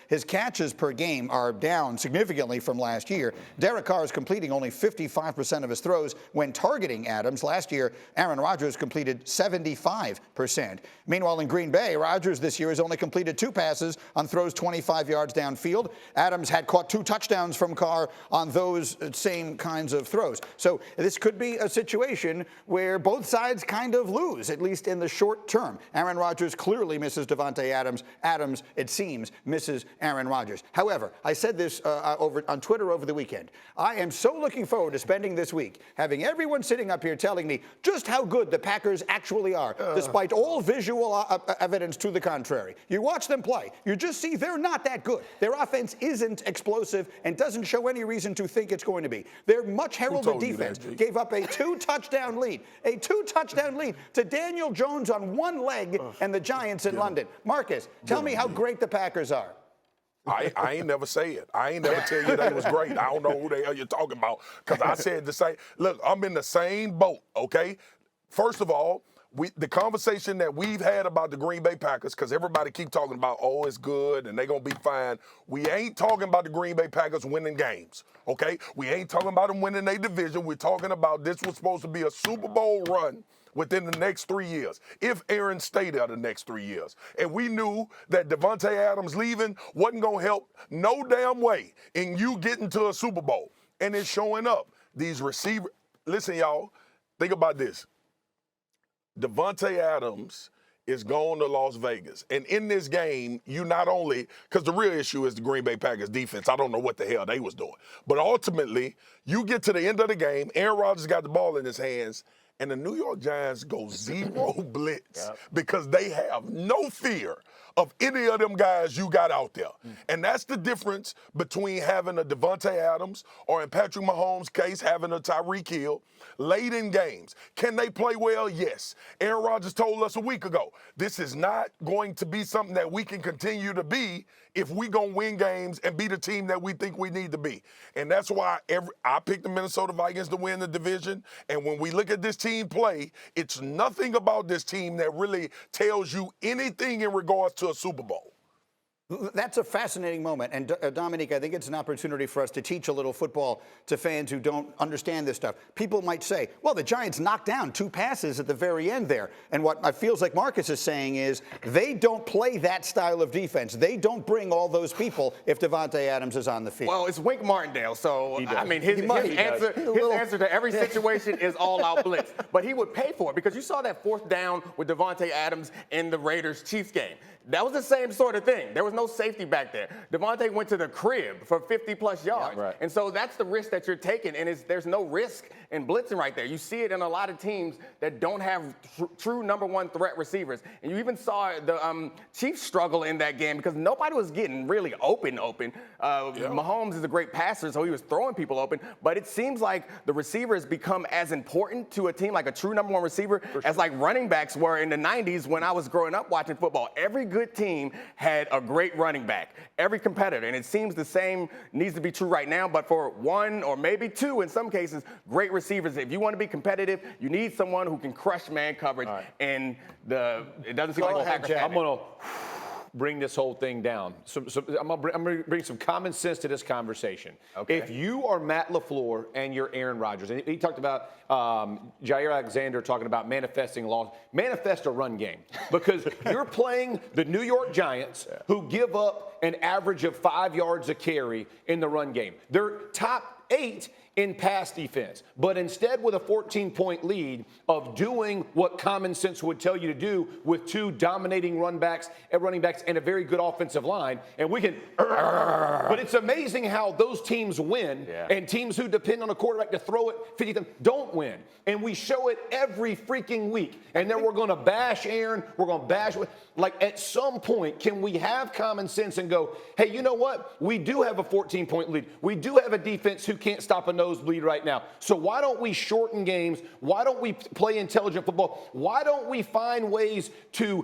His catches per game are down significantly from last year. Derek Carr is completing only 55% of his throws when targeting Adams. Last year, Aaron Rodgers completed 75%. Meanwhile, in Green Bay, Rodgers this year has only completed 2 passes on throws 25 yards downfield. Adams had caught 2 touchdowns from Carr on those same kinds of throws. So this could be a situation where both sides kind of lose, at least in the short term. Aaron Rodgers clearly misses Davante Adams. Adams, it seems, misses Aaron Rodgers. However, I said this over on Twitter over the weekend. I am so looking forward to spending this week having everyone sitting up here telling me just how good the Packers actually are, despite all visual evidence to the contrary. You watch them play, you just see they're not that good. Their offense isn't explosive and doesn't show any reason to think it's going to be. Their much heralded defense gave up a 2-touchdown lead, to Daniel Jones on one leg and the Giants in London. Marcus, tell me how great the Packers are. I ain't never say it. I ain't never tell you they was great. I don't know who the hell you're talking about because I said the same. Look, I'm in the same boat, okay? First of all, the conversation that we've had about the Green Bay Packers, because everybody keep talking about, oh, it's good and they're going to be fine. We ain't talking about the Green Bay Packers winning games, okay? We ain't talking about them winning their division. We're talking about this was supposed to be a Super Bowl run within the next 3 years, if Aaron stayed there the next 3 years. And we knew that Davante Adams leaving wasn't going to help no damn way in you getting to a Super Bowl. And it's showing up. These receivers, listen, y'all, think about this. Davante Adams is going to Las Vegas. And in this game, you not only, because the real issue is the Green Bay Packers defense. I don't know what the hell they was doing. But ultimately, you get to the end of the game, Aaron Rodgers got the ball in his hands, and the New York Giants go zero blitz because they have no fear of any of them guys you got out there. And that's the difference between having a Davante Adams or, in Patrick Mahomes' case, having a Tyreek Hill late in games. Can they play well? Yes. Aaron Rodgers told us a week ago, this is not going to be something that we can continue to be if we going to win games and be the team that we think we need to be. And that's why I picked the Minnesota Vikings to win the division. And when we look at this team play, it's nothing about this team that really tells you anything in regards to a Super Bowl. That's a fascinating moment. And Domonique, I think it's an opportunity for us to teach a little football to fans who don't understand this stuff. People might say, well, the Giants knocked down 2 passes at the very end there. And what it feels like Marcus is saying is they don't play that style of defense. They don't bring all those people if Davante Adams is on the field. Well, it's Wink Martindale, so, I mean, his answer to every situation is all-out blitz. But he would pay for it because you saw that 4th down with Davante Adams in the Raiders-Chiefs game. That was the same sort of thing. There was no safety back there. Davante went to the crib for 50-plus yards. Right. And so that's the risk that you're taking, and there's no risk in blitzing right there. You see it in a lot of teams that don't have true number 1 threat receivers. And you even saw the Chiefs struggle in that game because nobody was getting really open. Mahomes is a great passer, so he was throwing people open. But it seems like the receivers become as important to a team, like a true number 1 receiver, as like running backs were in the 90s when I was growing up watching football. Every good team had a great running back, every competitor. And it seems the same needs to be true right now, but for 1 or maybe 2 in some cases, great receivers. If you want to be competitive, you need someone who can crush man coverage. Right. And it doesn't seem like the Packers have it. I'm going to bring this whole thing down. I'm going to bring some common sense to this conversation. Okay. If you are Matt LaFleur and you're Aaron Rodgers, and he talked about Jair Alexander talking about manifesting loss, manifest a run game. Because you're playing the New York Giants who give up an average of 5 yards a carry in the run game. They're top 8 in pass defense, but instead with a 14-point lead of doing what common sense would tell you to do with 2 dominating running backs and a very good offensive line, and we can, but it's amazing how those teams win, and teams who depend on a quarterback to throw it 50 times don't win, and we show it every freaking week, and then we're going to bash Aaron, we're going to bash, like at some point, can we have common sense and go, hey, you know what? We do have a 14-point lead. We do have a defense who can't stop a nosebleed right now. So why don't we shorten games? Why don't we play intelligent football? Why don't we find ways to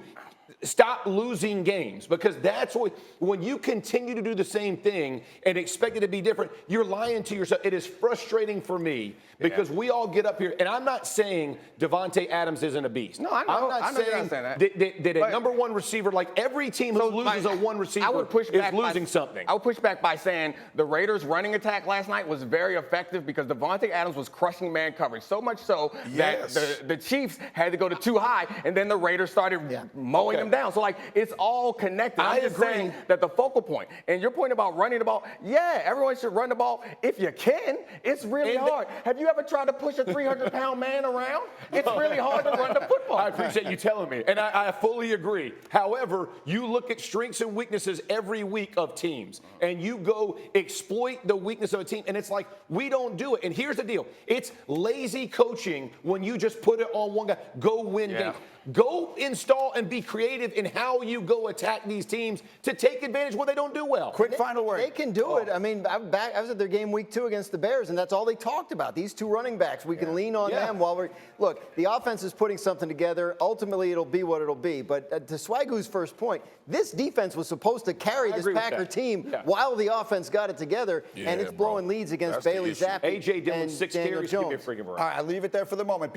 stop losing games, because that's what, when you continue to do the same thing and expect it to be different, you're lying to yourself. It is frustrating for me because we all get up here, and I'm not saying Davante Adams isn't a beast. No, I know. I'm not I know you're saying not saying that a number one receiver, like every team who loses a one receiver is losing something. I would push back by saying the Raiders' running attack last night was very effective because Davante Adams was crushing man coverage, so much so that the Chiefs had to go to too high, and then the Raiders started mowing them down. So, like, it's all connected. I'm just saying that the focal point, and your point about running the ball, everyone should run the ball if you can. It's really hard. Have you ever tried to push a 300-pound man around? It's really hard to run the football. I appreciate you telling me, and I fully agree. However, you look at strengths and weaknesses every week of teams, and you go exploit the weakness of a team, and it's like, we don't do it. And here's the deal. It's lazy coaching when you just put it on one guy. Go win games. Go install and be creative in how you go attack these teams to take advantage when they don't do well. Quick final word. They can do it. I mean, I was at their game week 2 against the Bears, and that's all they talked about. These two running backs. We can lean on them while we're – look, the offense is putting something together. Ultimately, it'll be what it'll be. But to Swagu's first point, this defense was supposed to carry this Packer team while the offense got it together, and it's blowing leads against Bailey Zappi A.J. Dillon, and 6 Daniel carries. Give me a Jones. freaking variety. All right, I'll leave it there for the moment.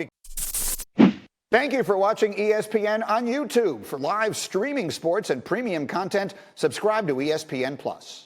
Thank you for watching ESPN on YouTube. For live streaming sports and premium content, subscribe to ESPN+.